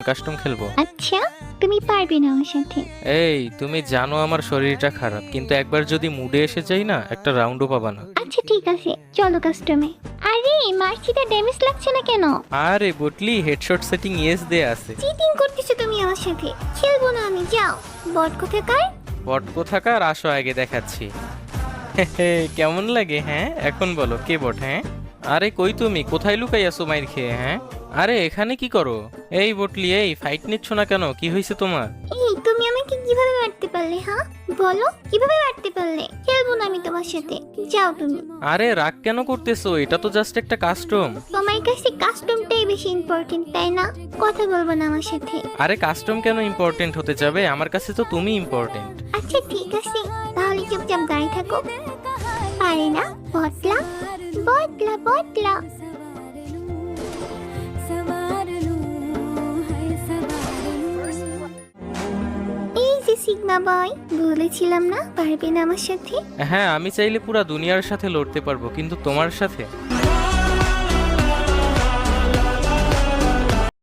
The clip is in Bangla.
কাস্টম খেলবো। আচ্ছা, তুমি পারবে না আমার সাথে। এই তুমি জানো আমার শরীরটা খারাপ, কিন্তু একবার যদি মুডে এসে যাই না, একটা রাউন্ডও পাবা না। আচ্ছা ঠিক আছে, চলো কাস্টমে। আরে মার্চিতে ড্যামেজ লাগছে না কেন? আরে বটলি, হেডশট সেটিং ইয়েস দেয়া আছে। চিটিং করতেছো তুমি আমার সাথে, খেলবো না আমি, যাও। বট কোথাকার? বট কোথাকার, আসো আগে দেখাচ্ছি। কেমন লাগে হ্যাঁ? এখন বলো কে বট? হ্যাঁ আরে কই তুমি, কোথায় লুকাই আছো মাইর খেয়ে? হ্যাঁ আরে এখানে কি করো? এই বটলি, এই ফাইট নিচ্ছ না কেন? কি হয়েছে তোমার? এই তুমি আমাকে কিভাবে মারতে পারলে? হ্যাঁ বলো, কিভাবে মারতে পারলে? খেলবো না আমি তোমার সাথে, যাও তুমি। আরে রাগ কেন করতেছো? এটা তো জাস্ট একটা কাস্টম। তোমার কাছে কাস্টমটাই বেশি ইম্পর্টেন্ট তাই না? কথা বলবো না আমার সাথে। আরে কাস্টম কেন ইম্পর্টেন্ট হতে যাবে? আমার কাছে তো তুমি ইম্পর্টেন্ট। আচ্ছা ঠিক আছে, তাহলে চুপচাপ দাঁড়িয়ে থাকো। পারে না, বটলা বটলা বটলা। এই যে সিগমা বয়, বলেছিলাম না পারবে না আমার সাথে। হ্যাঁ আমি চাইলে পুরা দুনিয়ার সাথে লড়তে পারবো, কিন্তু তোমার সাথে